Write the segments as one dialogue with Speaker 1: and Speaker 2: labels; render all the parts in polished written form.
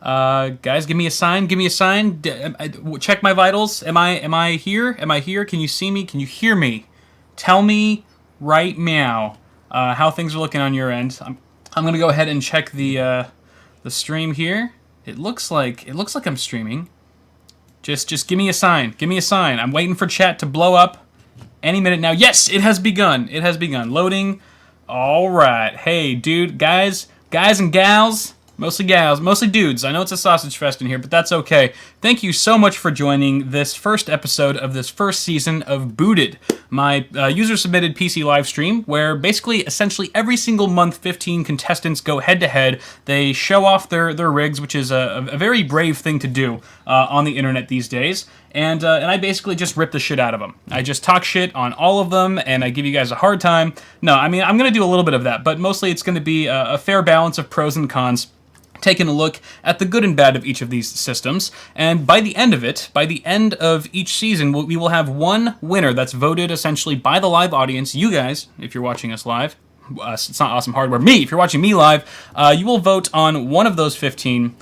Speaker 1: Guys, give me a sign. Give me a sign. Check my vitals. Am I here? Am I here? Can you see me? Can you hear me? Tell me right now how things are looking on your end. I'm gonna go ahead and check the stream here. It looks like I'm streaming. Just give me a sign. Give me a sign. I'm waiting for chat to blow up any minute now. Yes, it has begun. It has begun. Loading. All right. Hey, dude, guys and gals. Mostly gals, mostly dudes. I know it's a sausage fest in here, but that's okay. Thank you so much for joining this first episode of this first season of Booted, my user-submitted PC live stream, where basically, essentially, every single month, 15 contestants go head-to-head. They show off their rigs, which is a very brave thing to do on the internet these days. And I basically just rip the shit out of them. I just talk shit on all of them, and I give you guys a hard time. No, I mean, I'm going to do a little bit of that, but mostly it's going to be a fair balance of pros and cons, taking a look at the good and bad of each of these systems, and by the end of it, by the end of each season, we will have one winner that's voted essentially by the live audience. You guys, if you're watching us live, it's not Awesome Hardware. Me, if you're watching me live, you will vote on one of those 15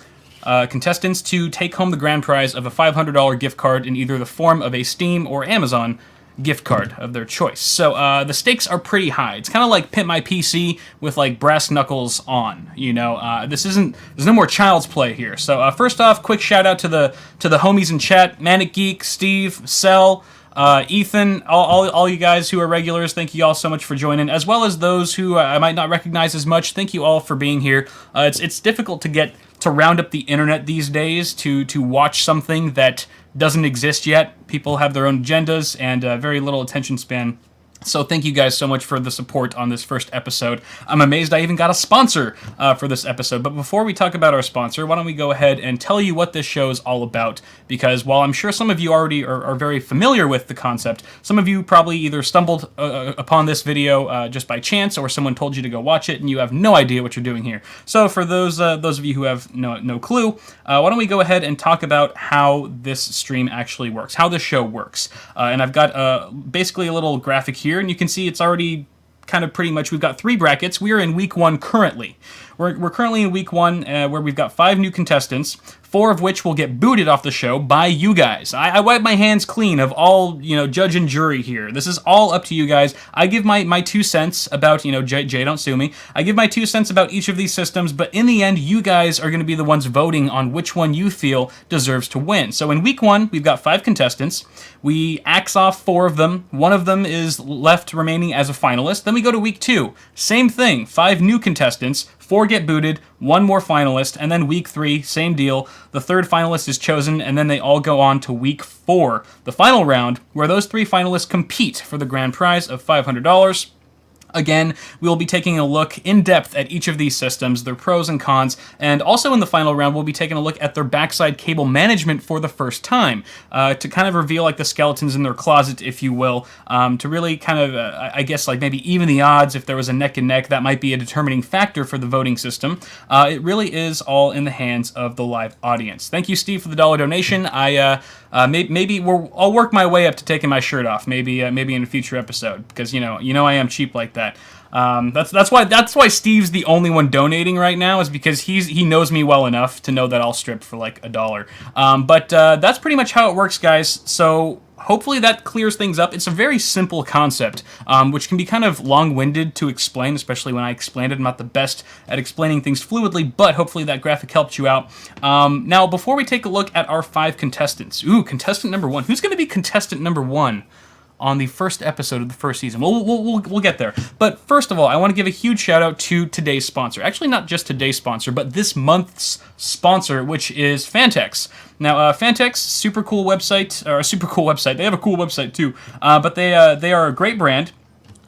Speaker 1: contestants to take home the grand prize of a $500 gift card in either the form of a Steam or Amazon gift card of their choice. So the stakes are pretty high. It's kind of like Pimp My PC with like brass knuckles on. You know, there's no more child's play here. So first off, quick shout out to the homies in chat: Manic Geek, Steve, Cell, Ethan, all you guys who are regulars. Thank you all so much for joining, as well as those who I might not recognize as much. Thank you all for being here. It's difficult to round up the internet these days to watch something that doesn't exist yet. People have their own agendas and very little attention span. So thank you guys so much for the support on this first episode. I'm amazed I even got a sponsor for this episode. But before we talk about our sponsor, why don't we go ahead and tell you what this show is all about? Because while I'm sure some of you already are very familiar with the concept, some of you probably either stumbled upon this video just by chance, or someone told you to go watch it and you have no idea what you're doing here. So for those of you who have no clue, why don't we go ahead and talk about how this stream actually works, how this show works. And I've got basically a little graphic here, and you can see it's already kind of pretty much, we've got 3 brackets. We are in week 1 currently. We're currently in week 1 where we've got 5 new contestants, 4 of which will get booted off the show by you guys. I wipe my hands clean of all, judge and jury here. This is all up to you guys. I give my 2 cents about, Jay, don't sue me. I give my 2 cents about each of these systems, but in the end, you guys are going to be the ones voting on which one you feel deserves to win. So in week 1, we've got 5 contestants. We axe off 4 of them. 1 of them is left remaining as a finalist. Then we go to week 2. Same thing, 5 new contestants. 4 get booted, 1 more finalist, and then week 3, same deal. The 3rd finalist is chosen, and then they all go on to week 4, the final round, where those 3 finalists compete for the grand prize of $500. Again, we will be taking a look in depth at each of these systems, their pros and cons, and also in the final round, we'll be taking a look at their backside cable management for the first time, to kind of reveal like the skeletons in their closet, if you will, to really kind of, I guess, like maybe even the odds. If there was a neck and neck, that might be a determining factor for the voting system. It really is all in the hands of the live audience. Thank you, Steve, for the $1 donation. Maybe I'll work my way up to taking my shirt off, maybe in a future episode, because you know I am cheap like that. That's why Steve's the only one donating right now, is because he knows me well enough to know that I'll strip for like $1. But that's pretty much how it works, guys. So hopefully that clears things up. It's a very simple concept, which can be kind of long-winded to explain, especially when I explain it. I'm not the best at explaining things fluidly, but hopefully that graphic helped you out. Now, before we take a look at our 5 contestants, contestant number 1. Who's going to be contestant number 1 on the first episode of the first season? We'll get there. But first of all, I want to give a huge shout out to today's sponsor. Actually, not just today's sponsor, but this month's sponsor, which is Fantex. Now, Fantex, super cool website, or a super cool website. They have a cool website too, but they are a great brand.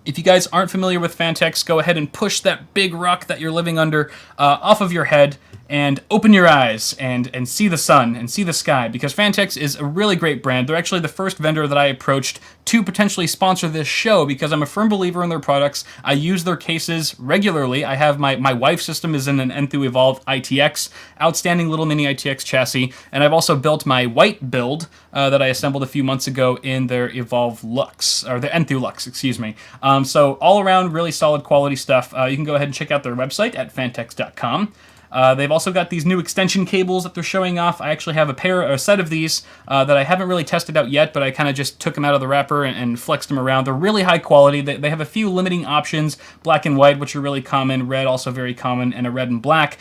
Speaker 1: If you guys aren't familiar with Fantex, go ahead and push that big rock that you're living under off of your head and open your eyes and see the sun and see the sky, because Fantex is a really great brand. They're actually the first vendor that I approached to potentially sponsor this show, because I'm a firm believer in their products. I use their cases regularly. I have my wife's system is in an Enthoo Evolve ITX, outstanding little mini ITX chassis, and I've also built my white build that I assembled a few months ago in their Evolve Lux, or the Enthoo Lux, excuse me. So all around really solid quality stuff. You can go ahead and check out their website at fantex.com. They've also got these new extension cables that they're showing off. I actually have a set of these that I haven't really tested out yet, but I kind of just took them out of the wrapper and flexed them around. They're really high quality. They have a few limiting options, black and white, which are really common, red also very common, and a red and black,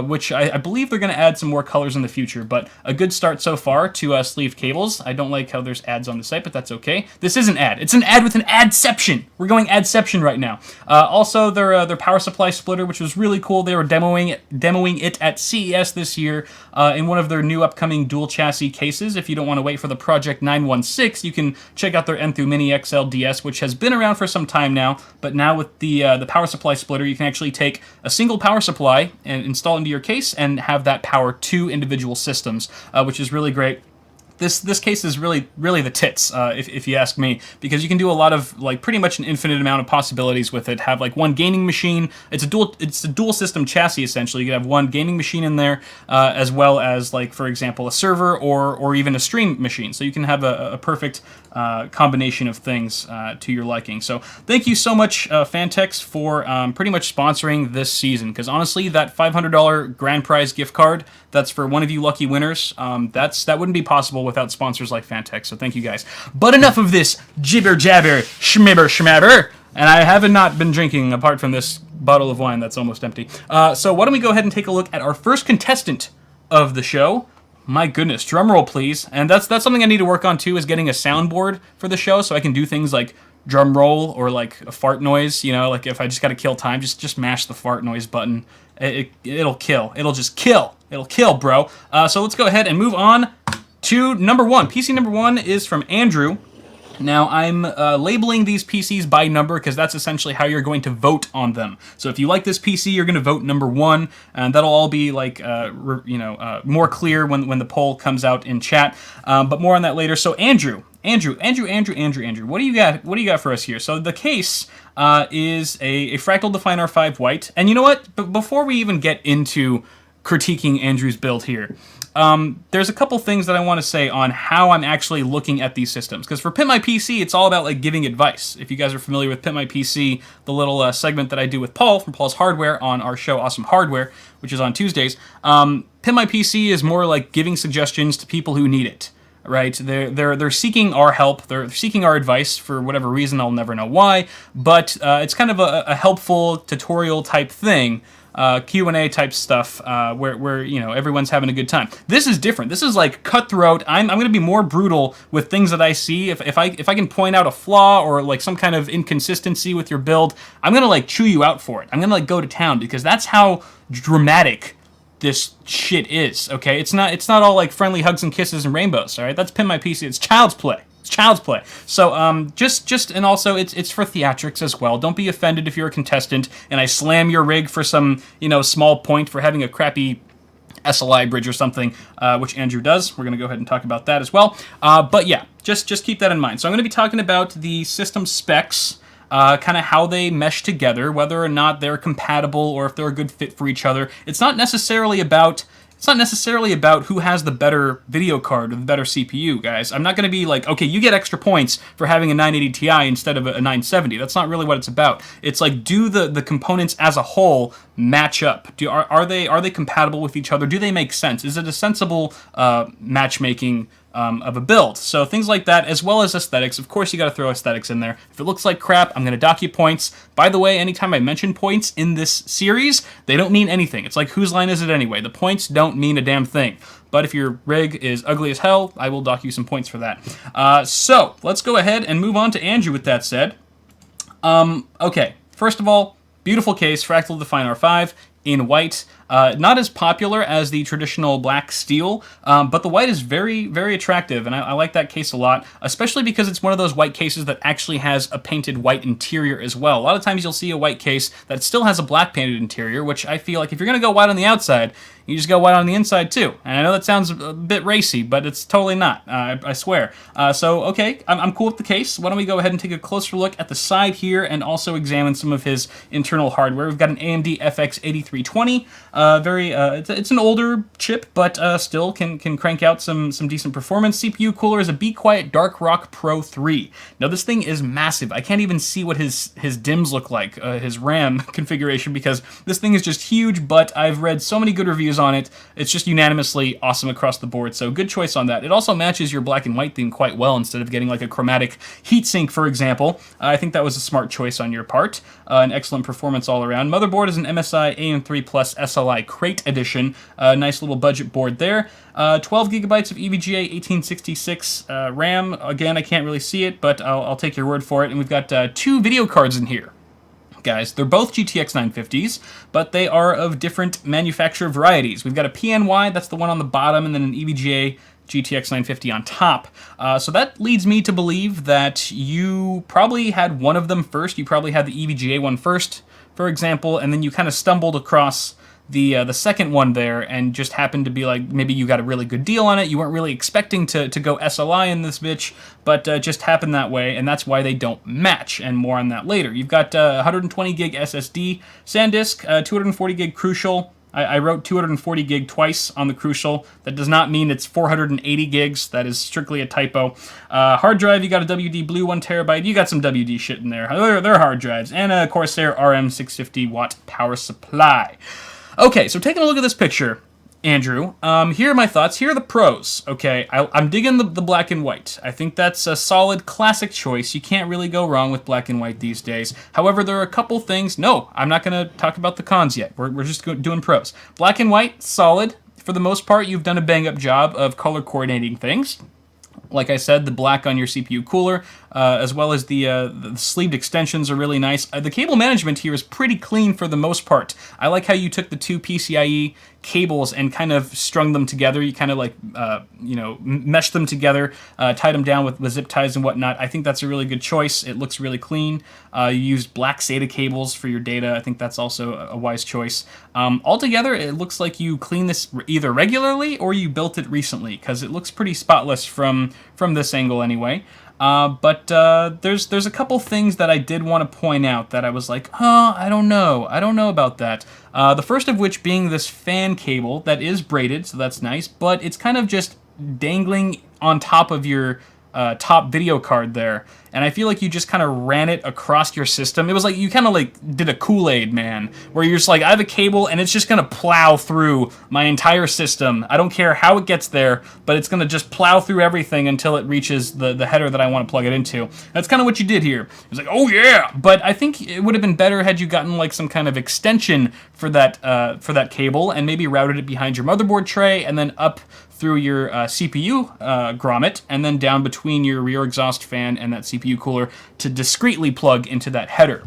Speaker 1: which I believe they're going to add some more colors in the future, but a good start so far to sleeve cables. I don't like how there's ads on the site, but that's okay. This is an ad. It's an ad with an adception. We're going adception right now. Also, their power supply splitter, which was really cool. They were demoing it at CES this year in one of their new upcoming dual chassis cases. If you don't want to wait for the Project 916, you can check out their Enthoo Mini XL DS, which has been around for some time now, but now with the power supply splitter, you can actually take a single power supply and install into your case and have that power two individual systems, which is really great. This case is really the tits, if you ask me, because you can do a lot of, like, pretty much an infinite amount of possibilities with it. Have like one gaming machine. It's a dual system chassis essentially. You can have one gaming machine in there, as well as, like, for example, a server or even a stream machine. So you can have a perfect combination of things to your liking. So thank you so much, Fantex, for pretty much sponsoring this season. Because honestly, that $500 grand prize gift card that's for one of you lucky winners, that wouldn't be possible without sponsors like Fantex, so thank you guys. But enough of this jibber jabber schmabber, and I haven't not been drinking apart from this bottle of wine that's almost empty. So why don't we go ahead and take a look at our first contestant of the show. My goodness, drum roll please. And that's something I need to work on too, is getting a soundboard for the show so I can do things like drum roll or like a fart noise, you know, like if I just gotta kill time, just mash the fart noise button. It'll kill. It'll just kill. It'll kill, bro. So let's go ahead and move on to number one. PC number one is from Andrew. Now, I'm labeling these PCs by number because that's essentially how you're going to vote on them. So if you like this PC, you're going to vote number one, and that'll all be like, more clear when the poll comes out in chat. But more on that later. So Andrew, what do you got? What do you got for us here? So the case is a Fractal Define R5 white, and you know what? But before we even get into critiquing Andrew's build here, there's a couple things that I want to say on how I'm actually looking at these systems. Because for Pimp My PC, it's all about like giving advice. If you guys are familiar with Pimp My PC, the little segment that I do with Paul from Paul's Hardware on our show Awesome Hardware, which is on Tuesdays, Pimp My PC is more like giving suggestions to people who need it. Right? They're seeking our help. They're seeking our advice for whatever reason. I'll never know why. But it's kind of a helpful tutorial type thing. Q&A type stuff where you know everyone's having a good time. This is different. This is like cutthroat. I'm going to be more brutal with things that I see. If I can point out a flaw or like some kind of inconsistency with your build, I'm going to like chew you out for it. I'm going to like go to town because that's how dramatic this shit is. Okay, it's not all like friendly hugs and kisses and rainbows. All right, that's Pin My PC. It's child's play. It's child's play. So just and also it's for theatrics as well. Don't be offended if you're a contestant and I slam your rig for some small point for having a crappy SLI bridge or something, which Andrew does. We're going to go ahead and talk about that as well. But yeah, just keep that in mind. So I'm going to be talking about the system specs, kind of how they mesh together, whether or not they're compatible or if they're a good fit for each other. It's not necessarily about who has the better video card or the better CPU, guys. I'm not going to be like, okay, you get extra points for having a 980 Ti instead of a 970. That's not really what it's about. It's like, do the components as a whole match up? Are they compatible with each other? Do they make sense? Is it a sensible matchmaking of a build? So things like that, as well as aesthetics. Of course, you got to throw aesthetics in there. If it looks like crap, I'm going to dock you points. By the way, anytime I mention points in this series, they don't mean anything. It's like, whose line is it anyway? The points don't mean a damn thing. But if your rig is ugly as hell, I will dock you some points for that. So let's go ahead and move on to Andrew with that said. Okay, first of all, beautiful case, Fractal Define R5 in white. Not as popular as the traditional black steel, but the white is very, very attractive, and I like that case a lot, especially because it's one of those white cases that actually has a painted white interior as well. A lot of times you'll see a white case that still has a black painted interior, which I feel like if you're going to go white on the outside, You just go white on the inside too. And I know that sounds a bit racy, but it's totally not. I swear. So okay, I'm cool with the case. Why don't we go ahead and take a closer look at the side here and also examine some of his internal hardware. We've got an AMD FX 8320. It's an older chip, but still can crank out some decent performance. CPU cooler is a Be Quiet Dark Rock Pro 3. Now this thing is massive. I can't even see what his DIMMs look like, his RAM configuration, because this thing is just huge, but I've read so many good reviews on it. It's just unanimously awesome across the board, so good choice on that. It also matches your black and white theme quite well instead of getting like a chromatic heatsink, for example. I think that was a smart choice on your part. An excellent performance all around. Motherboard is an MSI AM3 Plus SLI Crate Edition. Nice little budget board there. 12 gigabytes of EVGA 1866 RAM. Again, I can't really see it, but I'll take your word for it. And we've got 2 video cards in here. Guys, they're both GTX 950s, but they are of different manufacturer varieties. We've got a PNY, that's the one on the bottom, and then an EVGA GTX 950 on top. So that leads me to believe that you probably had one of them first. You probably had the EVGA one first, for example, and then you kind of stumbled across the second one there and just happened to be like, maybe you got a really good deal on it. You weren't really expecting to go SLI in this bitch, but just happened that way, and that's why they don't match, and more on that later. You've got 120 gig SSD SanDisk, 240 gig Crucial. I wrote 240 gig twice on the Crucial. That does not mean it's 480 gigs. That is strictly a typo. Hard drive, you got a WD Blue 1 terabyte. You got some WD shit in there. They're hard drives. And a Corsair RM650 watt power supply. Okay, so taking a look at this picture, Andrew, here are my thoughts. Here are the pros, okay? I'm digging the black and white. I think that's a solid classic choice. You can't really go wrong with black and white these days. However, there are a couple things. No, I'm not going to talk about the cons yet. We're just doing pros. Black and white, solid. For the most part, you've done a bang-up job of color coordinating things. Like I said, the black on your CPU cooler, as well as the sleeved extensions are really nice. The cable management here is pretty clean for the most part. I like how you took the 2 PCIe cables and kind of strung them together. You kind of like, meshed them together, tied them down with zip ties and whatnot. I think that's a really good choice. It looks really clean. You used black SATA cables for your data. I think that's also a wise choice. Altogether, it looks like you cleaned this either regularly or you built it recently, because it looks pretty spotless from this angle anyway. But there's a couple things that I did want to point out that I was like, I don't know about that. The first of which being this fan cable that is braided, so that's nice, but it's kind of just dangling on top of your top video card there. And I feel like you just kind of ran it across your system. It was like you kind of like did a Kool-Aid man, where you're just like, I have a cable and it's just going to plow through my entire system. I don't care how it gets there, but it's going to just plow through everything until it reaches the header that I want to plug it into. That's kind of what you did here. It was like, oh yeah! But I think it would have been better had you gotten like some kind of extension for that cable and maybe routed it behind your motherboard tray and then up through your CPU grommet and then down between your rear exhaust fan and that CPU cooler to discreetly plug into that header.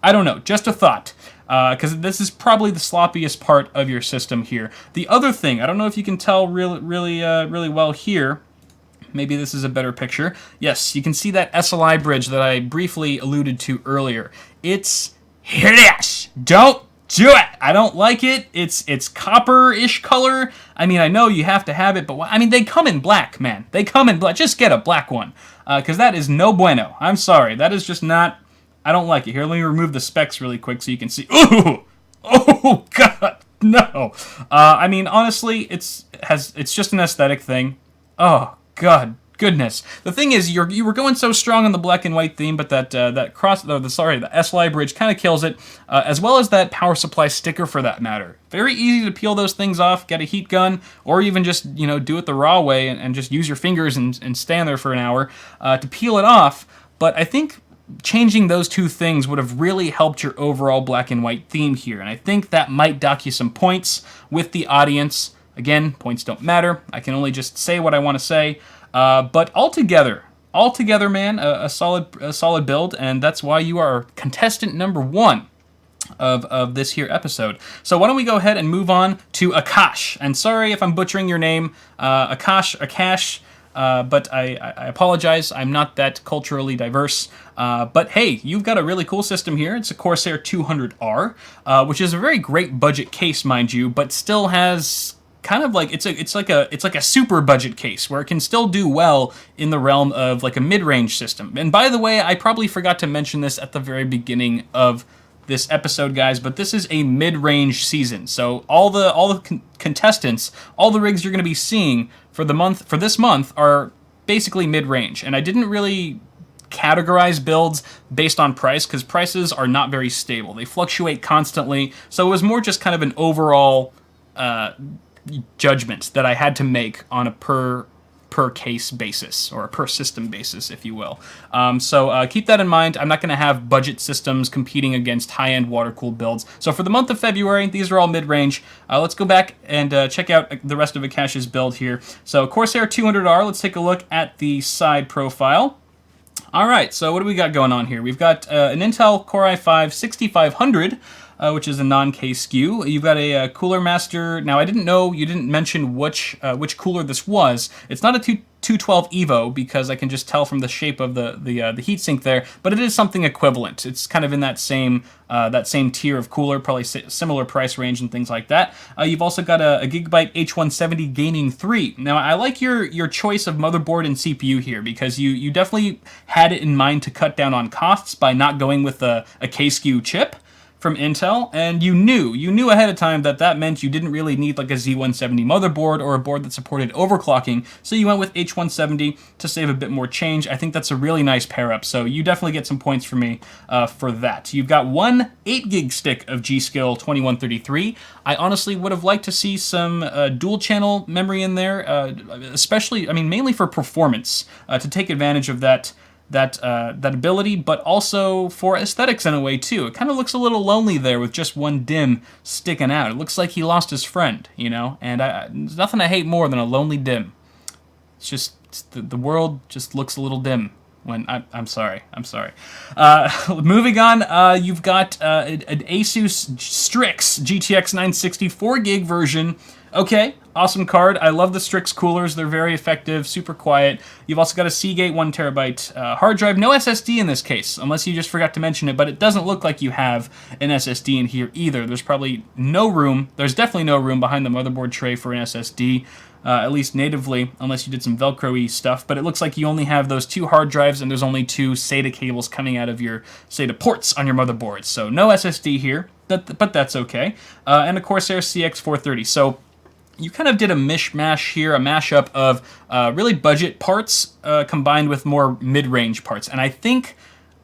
Speaker 1: I don't know, just a thought, because this is probably the sloppiest part of your system here. The other thing, I don't know if you can tell really well here. Maybe this is a better picture. Yes, you can see that SLI bridge that I briefly alluded to earlier. It's hideous. Don't do it. I don't like it. It's copper-ish color. I mean, I know you have to have it, but I mean, they come in black, man. They come in black. Just get a black one, because that is no bueno. I'm sorry. That is just not. I don't like it. Here, let me remove the specs really quick so you can see. Ooh! Oh God, no. I mean, honestly, it's just an aesthetic thing. Oh God. Goodness. The thing is, you were going so strong on the black and white theme, but the SLI bridge kind of kills it, as well as that power supply sticker for that matter. Very easy to peel those things off, get a heat gun, or even just, do it the raw way and just use your fingers and stand there for an hour to peel it off. But I think changing those two things would have really helped your overall black and white theme here, and I think that might dock you some points with the audience. Again, points don't matter. I can only just say what I want to say. But altogether, man, a solid build, and that's why you are contestant number 1 of this here episode. So why don't we go ahead and move on to Akash? And sorry if I'm butchering your name, Akash. but I apologize. I'm not that culturally diverse. But hey, you've got a really cool system here. It's a Corsair 200R, which is a very great budget case, mind you, but still has kind of like it's like a super budget case where it can still do well in the realm of like a mid-range system. And by the way, I probably forgot to mention this at the very beginning of this episode, guys, but this is a mid-range season. So all the contestants, all the rigs you're going to be seeing for this month are basically mid-range. And I didn't really categorize builds based on price because prices are not very stable. They fluctuate constantly. So it was more just kind of an overall judgment that I had to make on a per case basis, or a per system basis, if you will. So keep that in mind. I'm not going to have budget systems competing against high-end water-cooled builds. So for the month of February, these are all mid-range. Let's go back and check out the rest of Akash's build here. So Corsair 200R, let's take a look at the side profile. All right, so what do we got going on here? We've got an Intel Core i5 6500, which is a non-K SKU. You've got a Cooler Master. Now, I didn't know, you didn't mention which cooler this was. It's not a 212 Evo because I can just tell from the shape of the heatsink there, but it is something equivalent. It's kind of in that same tier of cooler, probably similar price range and things like that. You've also got a Gigabyte H170 Gaming 3. Now, I like your choice of motherboard and CPU here because you definitely had it in mind to cut down on costs by not going with a K SKU chip from Intel, and you knew ahead of time that meant you didn't really need like a Z170 motherboard or a board that supported overclocking, so you went with H170 to save a bit more change. I think that's a really nice pair up, so you definitely get some points for me for that. You've got one 8GB stick of G.Skill 2133. I honestly would have liked to see some dual channel memory in there, especially, I mean, mainly for performance, to take advantage of that ability, but also for aesthetics in a way too. It kind of looks a little lonely there with just one DIMM sticking out. It looks like he lost his friend, you know, and there's nothing I hate more than a lonely DIMM. It's just, the world just looks a little dim when I'm sorry. Moving on, you've got an Asus Strix GTX 960 4GB version. Okay, awesome card. I love the Strix coolers. They're very effective, super quiet. You've also got a Seagate 1TB hard drive. No SSD in this case, unless you just forgot to mention it, but it doesn't look like you have an SSD in here either. There's probably no room. There's definitely no room behind the motherboard tray for an SSD, at least natively, unless you did some Velcro-y stuff. But it looks like you only have those two hard drives, and there's only two SATA cables coming out of your SATA ports on your motherboard. So no SSD here, but that's okay. And a Corsair CX430. So you kind of did a mishmash here, a mashup of really budget parts combined with more mid-range parts. And I think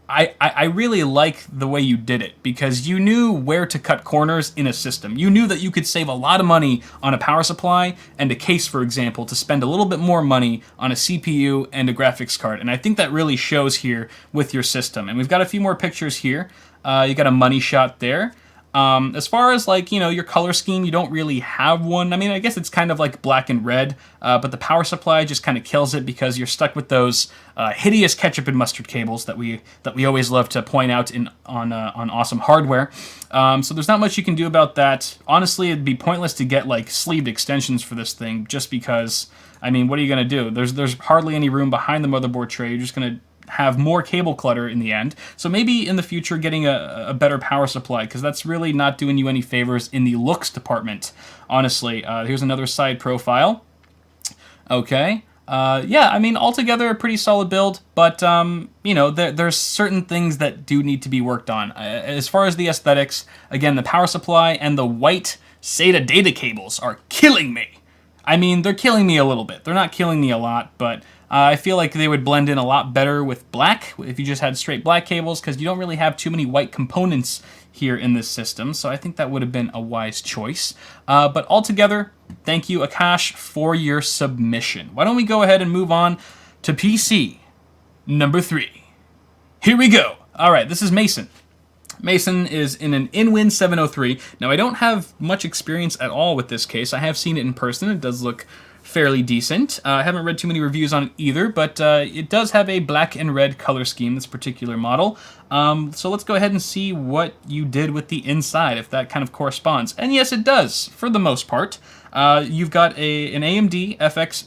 Speaker 1: I really like the way you did it because you knew where to cut corners in a system. You knew that you could save a lot of money on a power supply and a case, for example, to spend a little bit more money on a CPU and a graphics card. And I think that really shows here with your system. And we've got a few more pictures here. You got a money shot there. As far as like, you know, your color scheme, you don't really have one. I mean, I guess it's kind of like black and red, but the power supply just kind of kills it because you're stuck with those hideous ketchup and mustard cables that we always love to point out on awesome hardware. So there's not much you can do about that. Honestly, it'd be pointless to get like sleeved extensions for this thing just because, I mean, what are you going to do? There's hardly any room behind the motherboard tray. You're just going to have more cable clutter in the end. So maybe in the future getting a better power supply, because that's really not doing you any favors in the looks department, honestly. Here's another side profile. Okay. Yeah, I mean, altogether a pretty solid build, but, you know, there's certain things that do need to be worked on. As far as the aesthetics, again, the power supply and the white SATA data cables are killing me. I mean, they're killing me a little bit. They're not killing me a lot, but I feel like they would blend in a lot better with black if you just had straight black cables, because you don't really have too many white components here in this system, so I think that would have been a wise choice. But altogether, thank you, Akash, for your submission. Why don't we go ahead and move on to PC number 3. Here we go. All right, this is Mason. Mason is in an InWin 703. Now, I don't have much experience at all with this case. I have seen it in person. It does look fairly decent. I haven't read too many reviews on it either, but it does have a black and red color scheme, this particular model. So let's go ahead and see what you did with the inside, if that kind of corresponds. And yes, it does, for the most part. You've got an AMD FX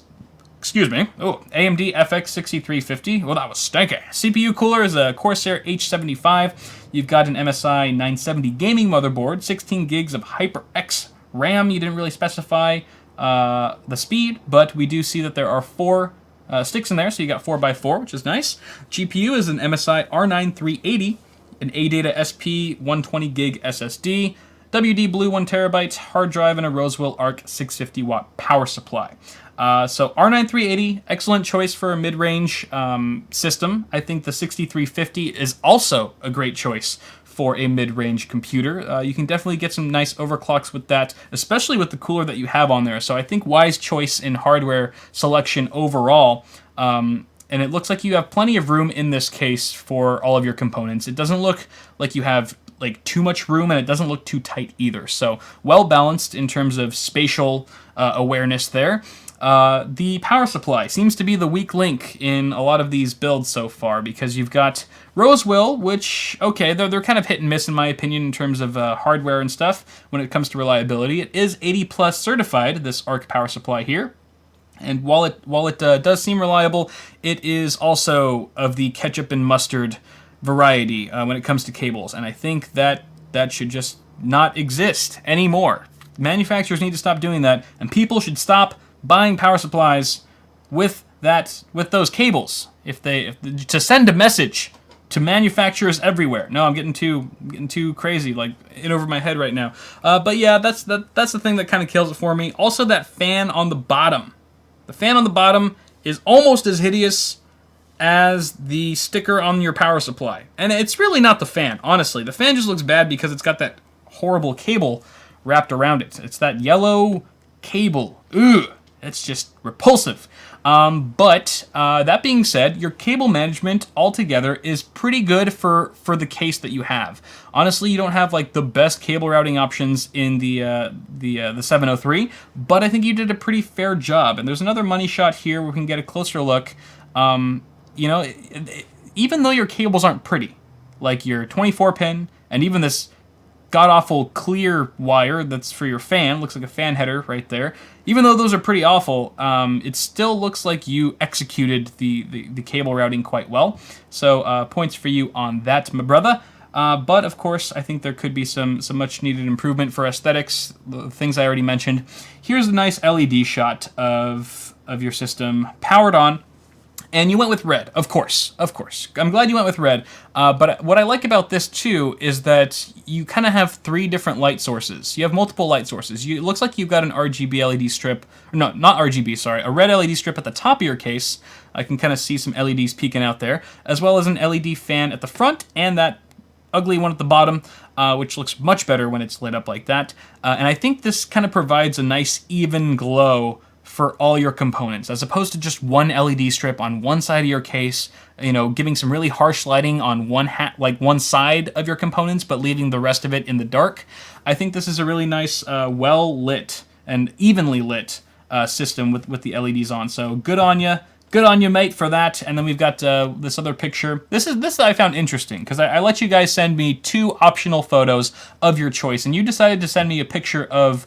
Speaker 1: Excuse me. Oh, AMD FX 6350. Well, that was stanky. CPU cooler is a Corsair H75. You've got an MSI 970 gaming motherboard, 16 gigs of HyperX RAM. You didn't really specify the speed, but we do see that there are 4 sticks in there, so you got 4x4, which is nice. GPU is an MSI R9 380, an ADATA SP 120 gig SSD, WD Blue 1 terabyte hard drive, and a Rosewell Arc 650 watt power supply. So R9 380, excellent choice for a mid-range system. I think the 6350 is also a great choice for a mid-range computer. You can definitely get some nice overclocks with that, especially with the cooler that you have on there. So I think wise choice in hardware selection overall. And it looks like you have plenty of room in this case for all of your components. It doesn't look like you have like too much room, and it doesn't look too tight either. So well balanced in terms of spatial awareness there. The power supply seems to be the weak link in a lot of these builds so far, because you've got Rosewell, which, okay, they're kind of hit and miss in my opinion in terms of hardware and stuff when it comes to reliability. It is 80 plus certified, this ARC power supply here. And while it does seem reliable, it is also of the ketchup and mustard variety when it comes to cables, and I think that should just not exist anymore. Manufacturers need to stop doing that, and people should stop buying power supplies with those cables to send a message to manufacturers everywhere. No, I'm getting too crazy, like in over my head right now. But yeah, that's the thing that kind of kills it for me. Also, that fan on the bottom. The fan on the bottom is almost as hideous as the sticker on your power supply. And it's really not the fan, honestly. The fan just looks bad because it's got that horrible cable wrapped around it. It's that yellow cable. Ugh, it's just repulsive. But that being said, your cable management altogether is pretty good for the case that you have. Honestly, you don't have like the best cable routing options in the 703, but I think you did a pretty fair job. And there's another money shot here where we can get a closer look. You know, even though your cables aren't pretty, like your 24-pin and even this god-awful clear wire that's for your fan, looks like a fan header right there, even though those are pretty awful, it still looks like you executed the cable routing quite well. So points for you on that, my brother. But of course, I think there could be some much needed improvement for aesthetics, the things I already mentioned. Here's a nice LED shot of your system powered on. And you went with red, of course. I'm glad you went with red. But what I like about this, too, is that you kind of have 3 different light sources. You have multiple light sources. It looks like you've got an RGB LED strip. No, not RGB, sorry. A red LED strip at the top of your case. I can kind of see some LEDs peeking out there. As well as an LED fan at the front and that ugly one at the bottom, which looks much better when it's lit up like that. And I think this kind of provides a nice even glow for all your components, as opposed to just one LED strip on one side of your case, you know, giving some really harsh lighting on one side of your components, but leaving the rest of it in the dark. I think this is a really nice, well lit and evenly lit system with the LEDs on. So good on you, mate, for that. And then we've got this other picture. This I found interesting because I let you guys send me 2 optional photos of your choice, and you decided to send me a picture of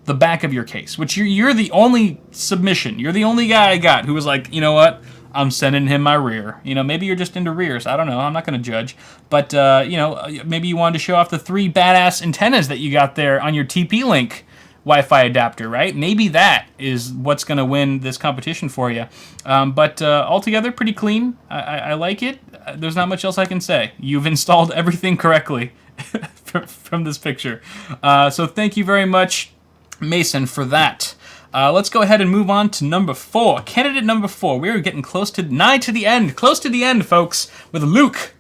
Speaker 1: the back of your case, which you're the only submission. You're the only guy I got who was like, you know what? I'm sending him my rear. You know, maybe you're just into rears. I don't know. I'm not going to judge. But, you know, maybe you wanted to show off the 3 badass antennas that you got there on your TP-Link Wi-Fi adapter, right? Maybe that is what's going to win this competition for you. But altogether, pretty clean. I like it. There's not much else I can say. You've installed everything correctly from this picture. So thank you very much, Mason, for that. Let's go ahead and move on to number 4. Candidate number 4. We're getting close to the end, folks, with Luke.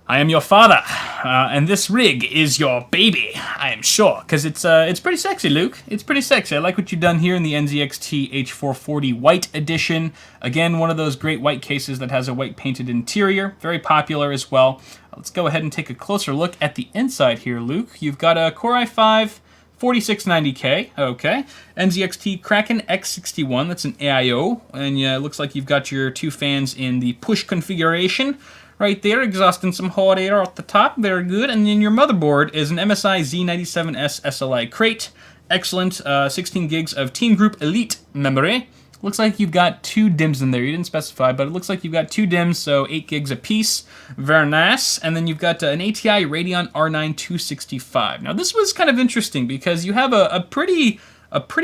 Speaker 1: I am your father, and this rig is your baby, I am sure, because it's pretty sexy, Luke. It's pretty sexy. I like what you've done here in the NZXT H440 White Edition. Again, one of those great white cases that has a white painted interior. Very popular as well. Let's go ahead and take a closer look at the inside here, Luke. You've got a Core i5 4690K, okay. NZXT Kraken X61, that's an AIO, and yeah, it looks like you've got your 2 fans in the push configuration right there, exhausting some hot air off the top, very good. And then your motherboard is an MSI Z97S SLI crate, excellent, 16 gigs of Team Group Elite memory, Looks like you've got 2 DIMMs in there. You didn't specify, but it looks like you've got 2 DIMMs, so 8 gigs apiece. Very nice. And then you've got an ATI Radeon R9 265. Now this was kind of interesting because you have a pretty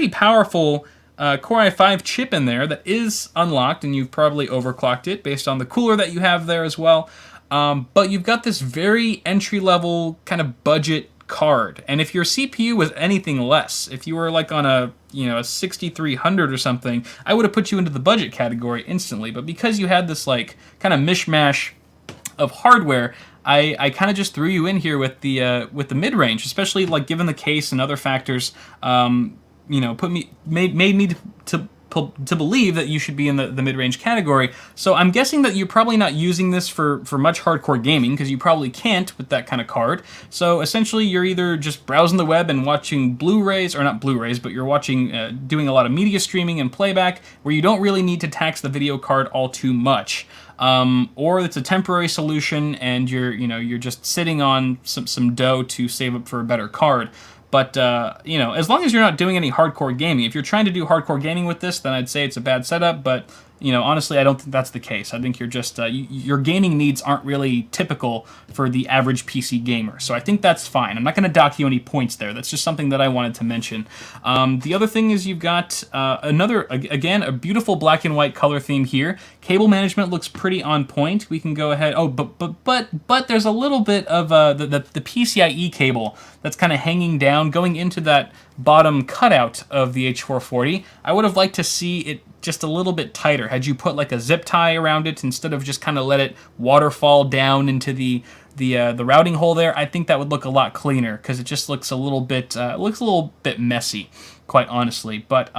Speaker 1: powerful Core i5 chip in there that is unlocked, and you've probably overclocked it based on the cooler that you have there as well. But you've got this very entry-level kind of budget card, and if your CPU was anything less, if you were like on a 6300 or something, I would have put you into the budget category instantly. But because you had this like kind of mishmash of hardware, I kind of just threw you in here with the mid-range, especially like given the case and other factors. Made me to believe that you should be in the mid-range category. So I'm guessing that you're probably not using this for much hardcore gaming, because you probably can't with that kind of card. So essentially you're either just browsing the web and watching Blu-rays, or not Blu-rays, but you're watching, doing a lot of media streaming and playback, where you don't really need to tax the video card all too much. Or it's a temporary solution and you're just sitting on some dough to save up for a better card. But, as long as you're not doing any hardcore gaming, if you're trying to do hardcore gaming with this, then I'd say it's a bad setup. But, honestly, I don't think that's the case. I think you're just, your gaming needs aren't really typical for the average PC gamer. So I think that's fine. I'm not going to dock you any points there. That's just something that I wanted to mention. The other thing is you've got again, a beautiful black and white color theme here. Cable management looks pretty on point. We can go ahead. Oh, but there's a little bit of the PCIe cable that's kind of hanging down, going into that bottom cutout of the H440. I would have liked to see it just a little bit tighter. Had you put like a zip tie around it instead of just kind of let it waterfall down into the routing hole there, I think that would look a lot cleaner, because it just looks a little bit messy, quite honestly. But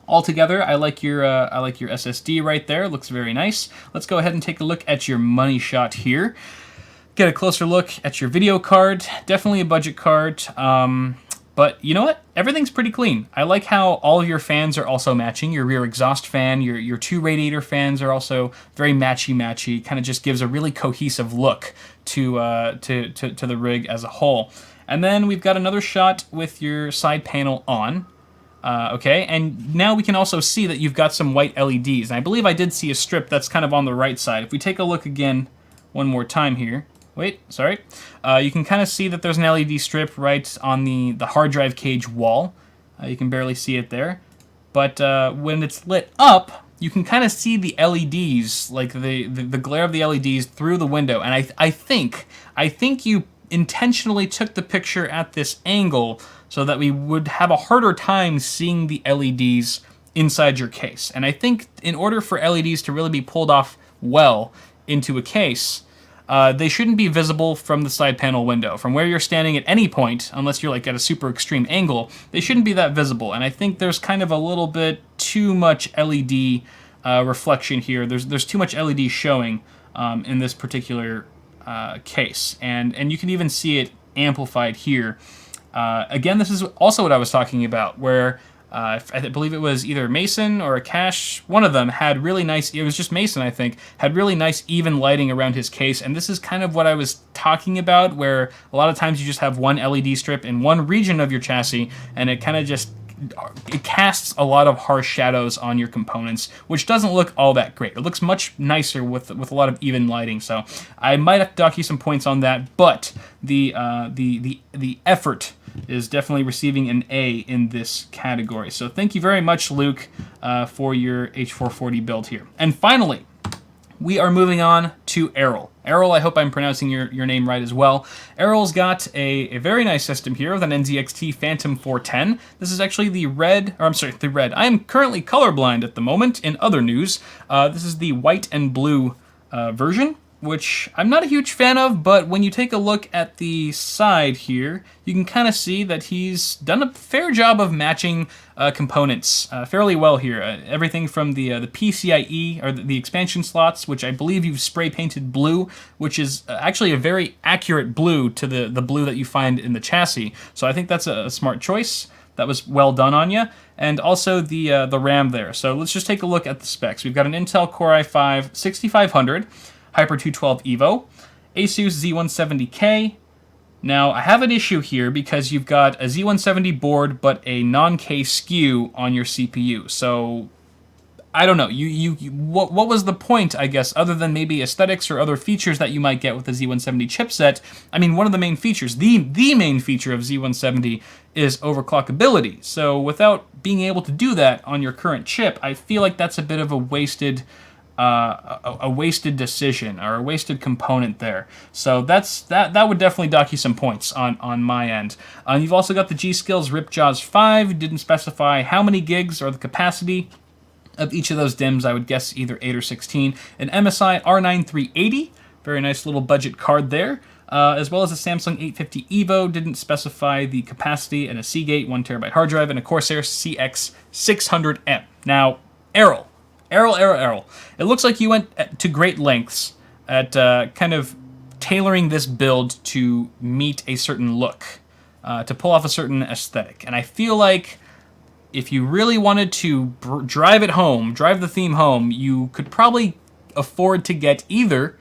Speaker 1: altogether, I like your SSD right there. It looks very nice. Let's go ahead and take a look at your money shot here. Get a closer look at your video card. Definitely a budget card. But you know what? Everything's pretty clean. I like how all of your fans are also matching. Your rear exhaust fan, your 2 radiator fans are also very matchy-matchy. Kind of just gives a really cohesive look to the rig as a whole. And then we've got another shot with your side panel on. Okay, and now we can also see that you've got some white LEDs. And I believe I did see a strip that's kind of on the right side. If we take a look again one more time here. Wait, sorry. You can kind of see that there's an LED strip right on the hard drive cage wall. You can barely see it there. But when it's lit up, you can kind of see the LEDs, like the glare of the LEDs through the window. And I think you intentionally took the picture at this angle so that we would have a harder time seeing the LEDs inside your case. And I think in order for LEDs to really be pulled off well into a case, they shouldn't be visible from the side panel window. From where you're standing at any point, unless you're like at a super extreme angle, they shouldn't be that visible. And I think there's kind of a little bit too much LED reflection here. There's too much LED showing in this particular case. And you can even see it amplified here. Again, this is also what I was talking about, where I believe it was either Mason or Akash, one of them had really nice, it was just Mason I think, had really nice even lighting around his case, and this is kind of what I was talking about, where a lot of times you just have one LED strip in one region of your chassis, and it kind of just, it casts a lot of harsh shadows on your components, which doesn't look all that great. It looks much nicer with a lot of even lighting, so I might have to dock you some points on that, but the effort is definitely receiving an A in this category. So thank you very much, Luke, for your H440 build here. And finally, we are moving on to Errol. Errol, I hope I'm pronouncing your name right as well. Errol's got a very nice system here with an NZXT Phantom 410. This is actually the red. I am currently colorblind at the moment. In other news, this is the white and blue version, which I'm not a huge fan of, but when you take a look at the side here, you can kind of see that he's done a fair job of matching components fairly well here. Everything from the PCIe, or the expansion slots, which I believe you've spray painted blue, which is actually a very accurate blue to the blue that you find in the chassis. So I think that's a smart choice. That was well done on you. And also the RAM there. So let's just take a look at the specs. We've got an Intel Core i5 6500, Hyper 212 Evo, Asus Z170K. Now, I have an issue here because you've got a Z170 board, but a non-K SKU on your CPU. So I don't know. What was the point, I guess, other than maybe aesthetics or other features that you might get with the Z170 chipset? I mean, one of the main features, the main feature of Z170 is overclockability. So without being able to do that on your current chip, I feel like that's a bit of a wasted decision or a wasted component there. So that would definitely dock you some points on my end. You've also got the G.Skills Ripjaws 5. Didn't specify how many gigs or the capacity of each of those DIMMs. I would guess either 8 or 16. An MSI R9380, very nice little budget card there. As well as a Samsung 850 EVO, didn't specify the capacity, and a Seagate 1TB hard drive, and a Corsair CX600M. Now, Errol. It looks like you went to great lengths at kind of tailoring this build to meet a certain look, to pull off a certain aesthetic. And I feel like if you really wanted to drive the theme home, you could probably afford to get either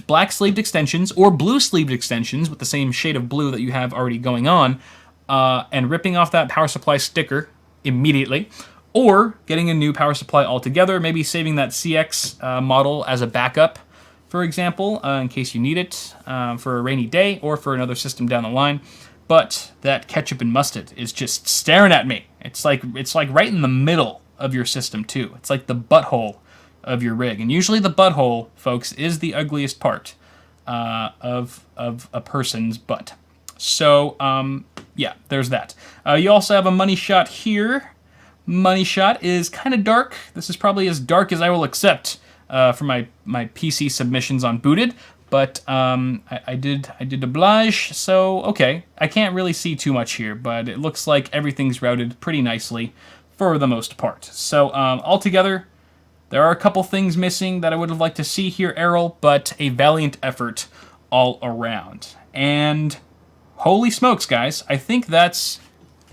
Speaker 1: black sleeved extensions or blue sleeved extensions with the same shade of blue that you have already going on, and ripping off that power supply sticker immediately, or getting a new power supply altogether, maybe saving that CX model as a backup, for example, in case you need it for a rainy day or for another system down the line. But that ketchup and mustard is just staring at me. It's like right in the middle of your system too. It's like the butthole of your rig, and usually the butthole, folks, is the ugliest part of a person's butt. So yeah, there's that. You also have a money shot here. Money shot is kind of dark. This is probably as dark as I will accept for my PC submissions on Booted. But I did oblige, so okay. I can't really see too much here, but it looks like everything's routed pretty nicely for the most part. So altogether, there are a couple things missing that I would have liked to see here, Errol, but a valiant effort all around. And holy smokes, guys, I think that's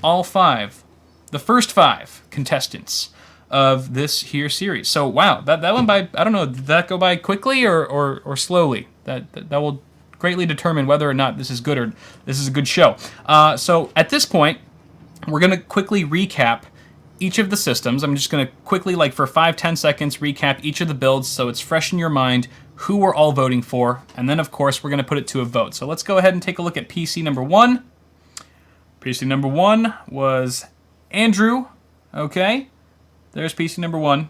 Speaker 1: all the first 5 contestants of this here series. So wow, that went by, I don't know, did that go by quickly or slowly? That will greatly determine whether or not this is good or this is a good show. So at this point, we're going to quickly recap each of the systems. I'm just going to quickly, like for 5-10 seconds, recap each of the builds so it's fresh in your mind who we're all voting for. And then, of course, we're going to put it to a vote. So let's go ahead and take a look at PC number 1. PC number 1 was Andrew. Okay. There's PC number 1.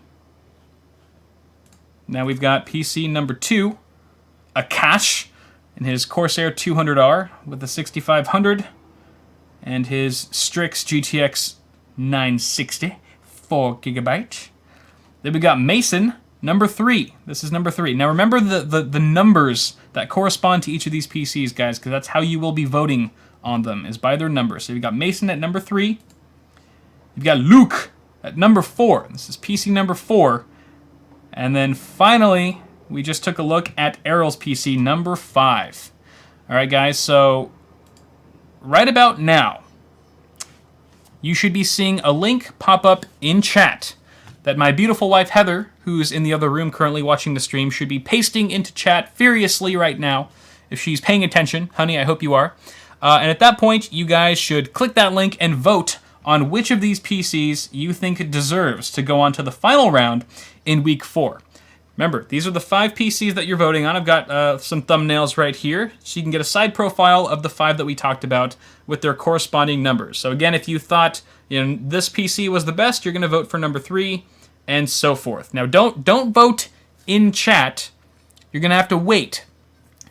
Speaker 1: Now we've got PC number 2, Akash, and his Corsair 200R with the 6500, and his Strix GTX 960, 4GB. Then we got Mason, number 3. This is number 3. Now remember the numbers that correspond to each of these PCs, guys, because that's how you will be voting on them, is by their numbers. So you've got Mason at number 3. You've got Luke at number 4. This is PC number 4. And then finally, we just took a look at Errol's PC, number 5. All right, guys, so right about now, you should be seeing a link pop up in chat that my beautiful wife, Heather, who's in the other room currently watching the stream, should be pasting into chat furiously right now. If she's paying attention, honey, I hope you are. And at that point, you guys should click that link and vote on which of these PCs you think deserves to go on to the final round in week 4. Remember, these are the 5 PCs that you're voting on. I've got some thumbnails right here, so you can get a side profile of the 5 that we talked about with their corresponding numbers. So again, if you thought this PC was the best, you're going to vote for number 3, and so forth. Now, don't vote in chat. You're going to have to wait.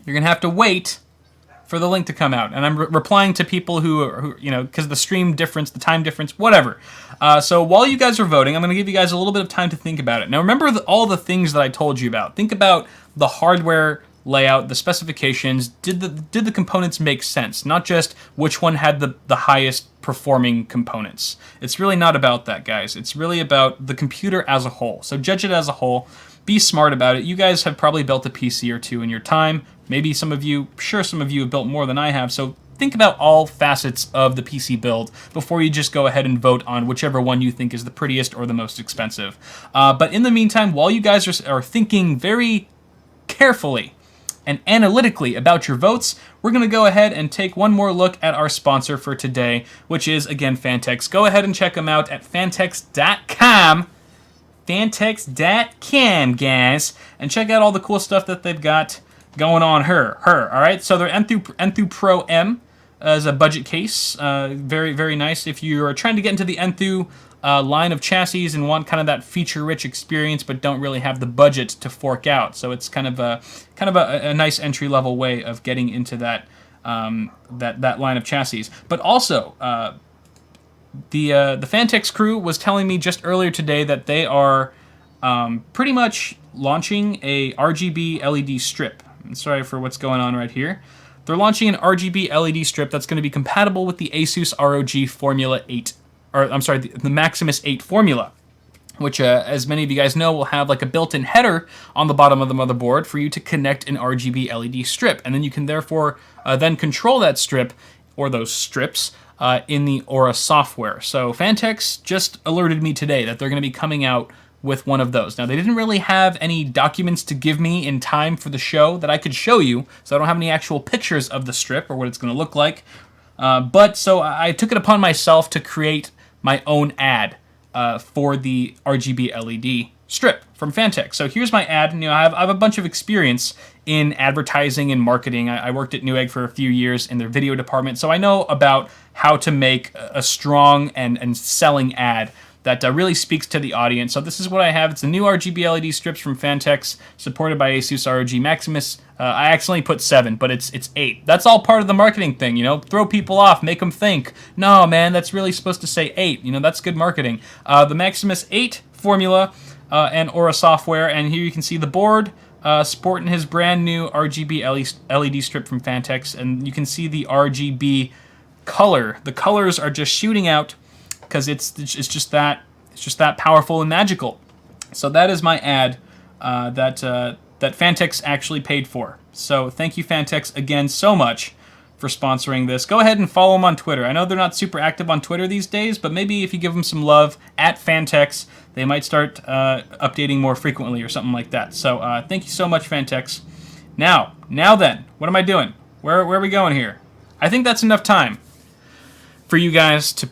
Speaker 1: You're going to have to wait for the link to come out. And I'm replying to people who because the stream difference, the time difference, whatever. So while you guys are voting, I'm going to give you guys a little bit of time to think about it. Now remember all the things that I told you about. Think about the hardware layout, the specifications. Did the components make sense? Not just which one had the highest performing components. It's really not about that, guys. It's really about the computer as a whole. So judge it as a whole. Be smart about it. You guys have probably built a PC or 2 in your time. Maybe some of you have built more than I have. So think about all facets of the PC build before you just go ahead and vote on whichever one you think is the prettiest or the most expensive. But in the meantime, while you guys are thinking very carefully and analytically about your votes, we're going to go ahead and take one more look at our sponsor for today, which is, again, Fantex. Go ahead and check them out at fantex.com. Fantex.com, guys, and check out all the cool stuff that they've got going on all right? So their Enthoo Pro M is a budget case. Very, very nice if you are trying to get into the Enthoo line of chassis and want kind of that feature-rich experience, but don't really have the budget to fork out. So it's kind of a nice entry-level way of getting into that that line of chassis. But also, the Fantex crew was telling me just earlier today that they are pretty much launching a RGB LED strip. I'm sorry for what's going on right here. They're launching an RGB LED strip that's going to be compatible with the Asus ROG Formula 8. Or I'm sorry, the Maximus 8 formula, which, as many of you guys know, will have like a built-in header on the bottom of the motherboard for you to connect an RGB LED strip, and then you can therefore then control that strip or those strips in the Aura software. So Fantex just alerted me today that they're going to be coming out with one of those. Now, they didn't really have any documents to give me in time for the show that I could show you, so I don't have any actual pictures of the strip or what it's going to look like. But so I took it upon myself to create my own ad for the RGB LED strip from Fantex. So here's my ad. I have a bunch of experience in advertising and marketing. I worked at Newegg for a few years in their video department, so I know about how to make a strong and selling ad that really speaks to the audience. So this is what I have. It's the new RGB LED strips from Fantex, supported by Asus ROG Maximus. I accidentally put 7, but it's 8. That's all part of the marketing thing, Throw people off, make them think, no, man, that's really supposed to say 8. That's good marketing. The Maximus 8 formula and Aura software, and here you can see the board sporting his brand new RGB LED strip from Fantex, and you can see the RGB color. The colors are just shooting out, because it's just that powerful and magical. So that is my ad that Fantex actually paid for. So thank you, Fantex, again so much for sponsoring this. Go ahead and follow them on Twitter. I know they're not super active on Twitter these days, but maybe if you give them some love at Fantex, they might start updating more frequently or something like that. So thank you so much, Fantex. Now then, what am I doing? Where are we going here? I think that's enough time for you guys to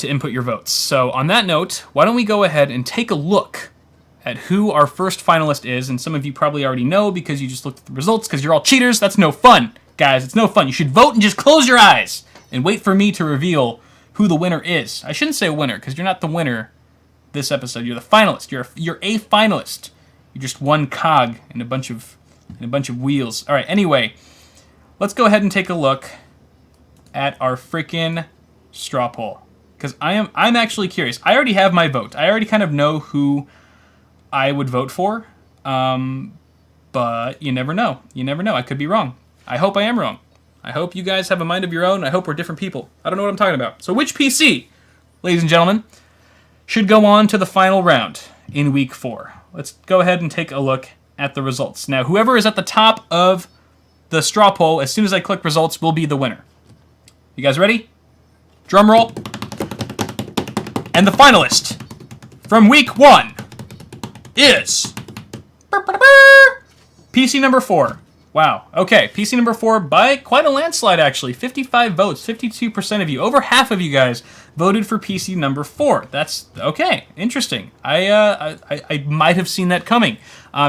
Speaker 1: input your votes. So on that note, why don't we go ahead and take a look at who our first finalist is, and some of you probably already know because you just looked at the results because you're all cheaters. That's no fun, guys. It's no fun. You should vote and just close your eyes and wait for me to reveal who the winner is. I shouldn't say winner because you're not the winner this episode. You're the finalist. You're a finalist. You're just one cog in a bunch of wheels. All right. Anyway, let's go ahead and take a look at our freaking straw poll, because I'm actually curious. I already have my vote. I already kind of know who I would vote for, but you never know. I could be wrong. I hope I am wrong. I hope you guys have a mind of your own. I hope we're different people. I don't know what I'm talking about. So which PC, ladies and gentlemen, should go on to the final round in week 4? Let's go ahead and take a look at the results. Now, whoever is at the top of the straw poll, as soon as I click results, will be the winner. You guys ready? Drum roll. And the finalist from week 1 is PC number 4. Wow. Okay, PC number 4 by quite a landslide, actually. 55 votes, 52% of you. Over half of you guys voted for PC number 4. That's okay. Interesting. I might have seen that coming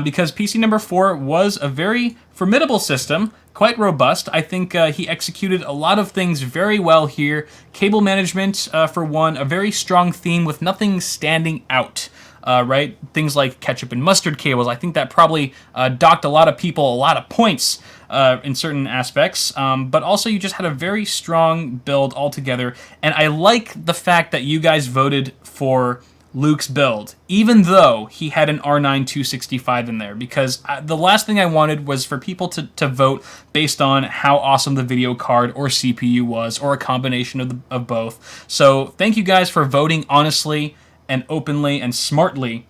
Speaker 1: because PC number 4 was a very formidable system, quite robust. I think he executed a lot of things very well here. Cable management, for one, a very strong theme with nothing standing out. Right? Things like ketchup and mustard cables. I think that probably docked a lot of people a lot of points in certain aspects. But also you just had a very strong build altogether. And I like the fact that you guys voted for Luke's build, even though he had an R9 265 in there, because the last thing I wanted was for people to vote based on how awesome the video card or CPU was, or a combination of both. So thank you guys for voting honestly and openly and smartly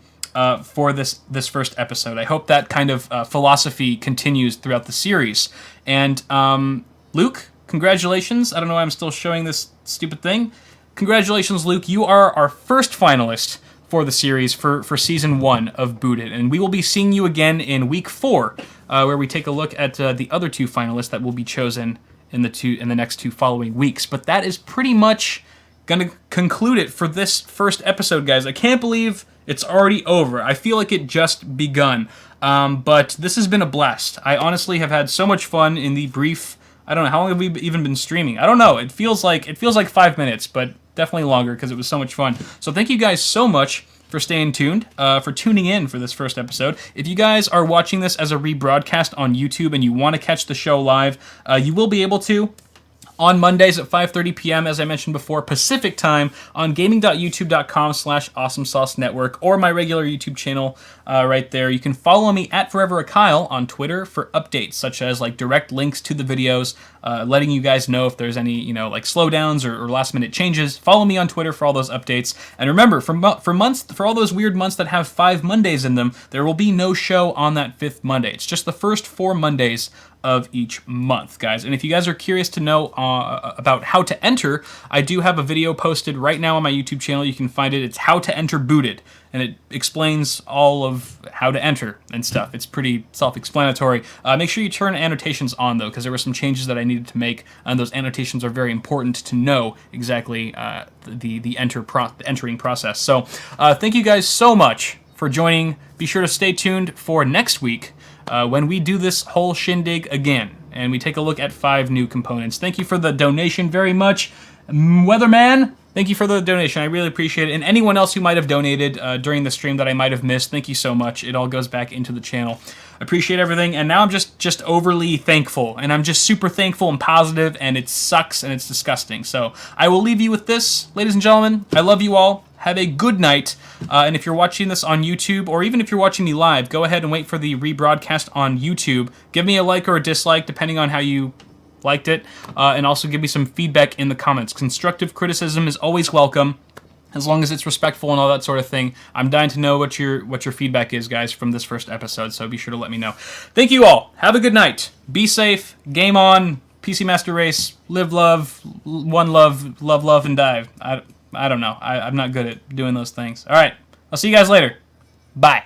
Speaker 1: for this first episode. I hope that kind of philosophy continues throughout the series. And Luke, congratulations. I don't know why I'm still showing this stupid thing. Congratulations, Luke. You are our first finalist for the series for Season 1 of Booted. And we will be seeing you again in Week 4, where we take a look at the other 2 finalists that will be chosen in the next 2 following weeks. But that is pretty much gonna conclude it for this first episode, guys. I can't believe it's already over. I feel like it just begun. But this has been a blast. I honestly have had so much fun in the brief. I don't know, how long have we even been streaming? I don't know. It feels like 5 minutes, but definitely longer because it was so much fun. So thank you guys so much for staying tuned, for tuning in for this first episode. If you guys are watching this as a rebroadcast on YouTube and you want to catch the show live, you will be able to on Mondays at 5:30 p.m., as I mentioned before, Pacific time, on gaming.youtube.com/awesomesaucenetwork, or my regular YouTube channel right there. You can follow me at ForeverAKyle on Twitter for updates, such as like direct links to the videos, letting you guys know if there's any, like slowdowns or last-minute changes. Follow me on Twitter for all those updates. And remember, for all those weird months that have 5 Mondays in them, there will be no show on that 5th Monday. It's just the first 4 Mondays of each month, guys. And if you guys are curious to know about how to enter, I do have a video posted right now on my YouTube channel. You can find it. It's how to enter Booted, and it explains all of how to enter and stuff. It's pretty self-explanatory. Make sure you turn annotations on, though, because there were some changes that I needed to make, and those annotations are very important to know exactly the entering process. So thank you guys so much for joining. Be sure to stay tuned for next week, when we do this whole shindig again, and we take a look at 5 new components. Thank you for the donation very much. Weatherman, thank you for the donation. I really appreciate it. And anyone else who might have donated during the stream that I might have missed, thank you so much. It all goes back into the channel. Appreciate everything, and now I'm just overly thankful, and I'm just super thankful and positive, and it sucks, and it's disgusting. So I will leave you with this, ladies and gentlemen. I love you all. Have a good night, and if you're watching this on YouTube, or even if you're watching me live, go ahead and wait for the rebroadcast on YouTube. Give me a like or a dislike, depending on how you liked it, and also give me some feedback in the comments. Constructive criticism is always welcome, as long as it's respectful and all that sort of thing. I'm dying to know what your feedback is, guys, from this first episode, so be sure to let me know. Thank you all. Have a good night. Be safe. Game on. PC Master Race. Live love. One love. Love, love, and dive. I don't know. I'm not good at doing those things. All right. I'll see you guys later. Bye.